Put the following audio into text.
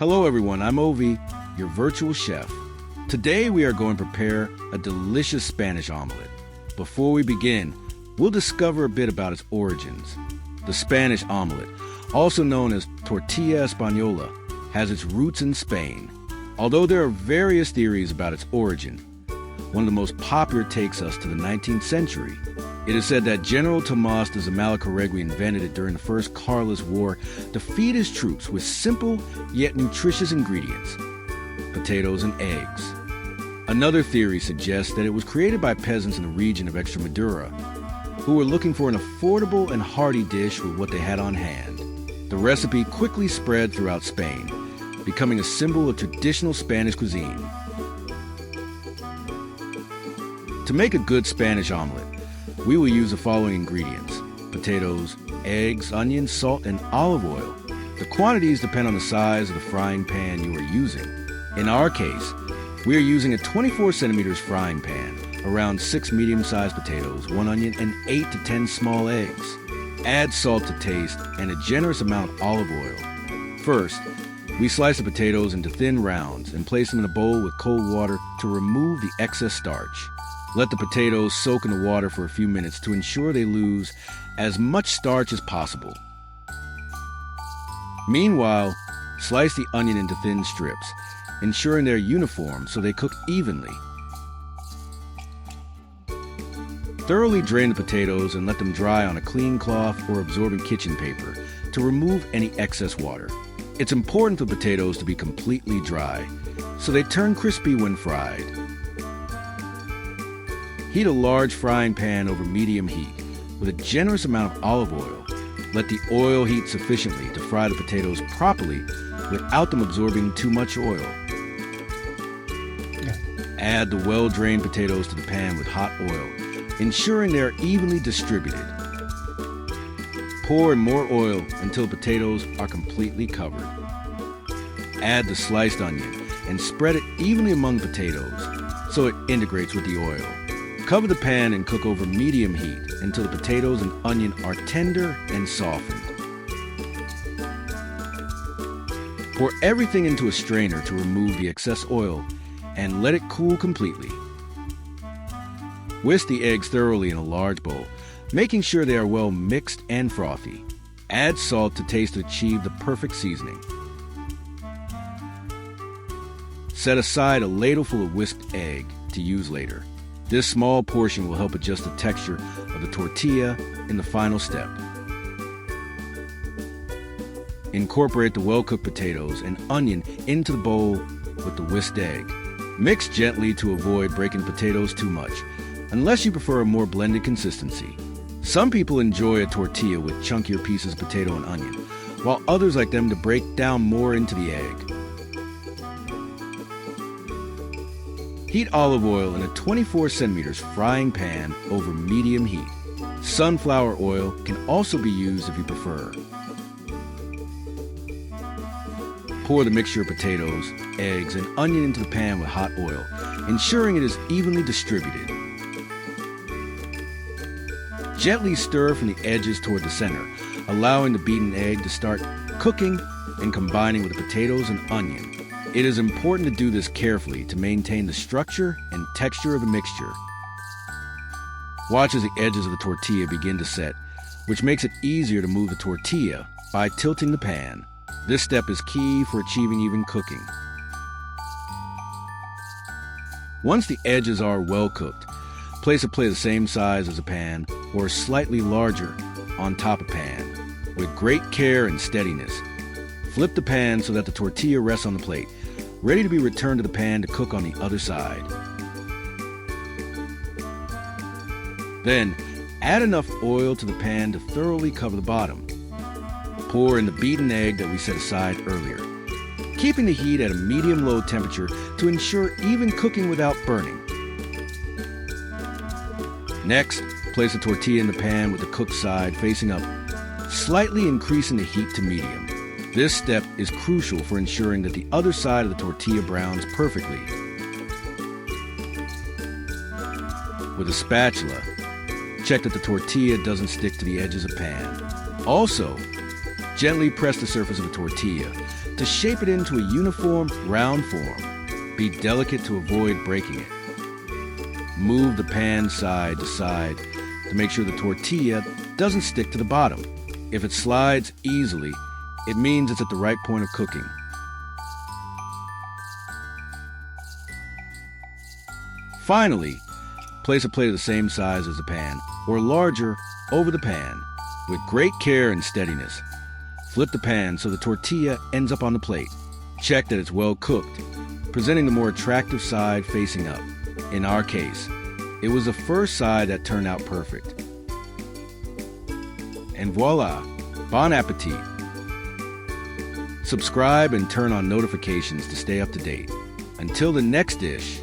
Hello everyone, I'm Ovi, your virtual chef. Today we are going to prepare a delicious Spanish omelet. Before we begin, we'll discover a bit about its origins. The Spanish omelet, also known as Tortilla Española, has its roots in Spain. Although there are various theories about its origin, one of the most popular takes us to the 19th century. It is said that General Tomás de Zumalacárregui invented it during the First Carlist War to feed his troops with simple yet nutritious ingredients, potatoes and eggs. Another theory suggests that it was created by peasants in the region of Extremadura who were looking for an affordable and hearty dish with what they had on hand. The recipe quickly spread throughout Spain, becoming a symbol of traditional Spanish cuisine. To make a good Spanish omelet, we will use the following ingredients: potatoes, eggs, onions, salt, and olive oil. The quantities depend on the size of the frying pan you are using. In our case, we are using a 24 centimeters frying pan, around 6 medium-sized potatoes, 1 onion, and 8 to 10 small eggs. Add salt to taste and a generous amount of olive oil. First, we slice the potatoes into thin rounds and place them in a bowl with cold water to remove the excess starch. Let the potatoes soak in the water for a few minutes to ensure they lose as much starch as possible. Meanwhile, slice the onion into thin strips, ensuring they're uniform so they cook evenly. Thoroughly drain the potatoes and let them dry on a clean cloth or absorbent kitchen paper to remove any excess water. It's important for potatoes to be completely dry, so they turn crispy when fried. Heat a large frying pan over medium heat with a generous amount of olive oil. Let the oil heat sufficiently to fry the potatoes properly without them absorbing too much oil. Add the well-drained potatoes to the pan with hot oil, ensuring they are evenly distributed. Pour in more oil until potatoes are completely covered. Add the sliced onion and spread it evenly among potatoes so it integrates with the oil. Cover the pan and cook over medium heat until the potatoes and onion are tender and softened. Pour everything into a strainer to remove the excess oil and let it cool completely. Whisk the eggs thoroughly in a large bowl, making sure they are well mixed and frothy. Add salt to taste to achieve the perfect seasoning. Set aside a ladleful of whisked egg to use later. This small portion will help adjust the texture of the tortilla in the final step. Incorporate the well-cooked potatoes and onion into the bowl with the whisked egg. Mix gently to avoid breaking potatoes too much, unless you prefer a more blended consistency. Some people enjoy a tortilla with chunkier pieces of potato and onion, while others like them to break down more into the egg. Heat olive oil in a 24 centimeters frying pan over medium heat. Sunflower oil can also be used if you prefer. Pour the mixture of potatoes, eggs, and onion into the pan with hot oil, ensuring it is evenly distributed. Gently stir from the edges toward the center, allowing the beaten egg to start cooking and combining with the potatoes and onion. It is important to do this carefully to maintain the structure and texture of the mixture. Watch as the edges of the tortilla begin to set, which makes it easier to move the tortilla by tilting the pan. This step is key for achieving even cooking. Once the edges are well cooked, place a plate the same size as a pan or slightly larger on top of pan. With great care and steadiness, flip the pan so that the tortilla rests on the plate, ready to be returned to the pan to cook on the other side. Then, add enough oil to the pan to thoroughly cover the bottom. Pour in the beaten egg that we set aside earlier, keeping the heat at a medium-low temperature to ensure even cooking without burning. Next, place the tortilla in the pan with the cooked side facing up, slightly increasing the heat to medium. This step is crucial for ensuring that the other side of the tortilla browns perfectly. With a spatula, check that the tortilla doesn't stick to the edges of the pan. Also, gently press the surface of the tortilla To shape it into a uniform, round form, be delicate to avoid breaking it. Move the pan side to side to make sure the tortilla doesn't stick to the bottom. If it slides easily, it means it's at the right point of cooking. Finally, place a plate of the same size as the pan, or larger, over the pan. With great care and steadiness, flip the pan so the tortilla ends up on the plate. Check that it's well cooked, presenting the more attractive side facing up. In our case, it was the first side that turned out perfect. And voila! Bon appetit! Subscribe and turn on notifications to stay up to date. Until the next dish,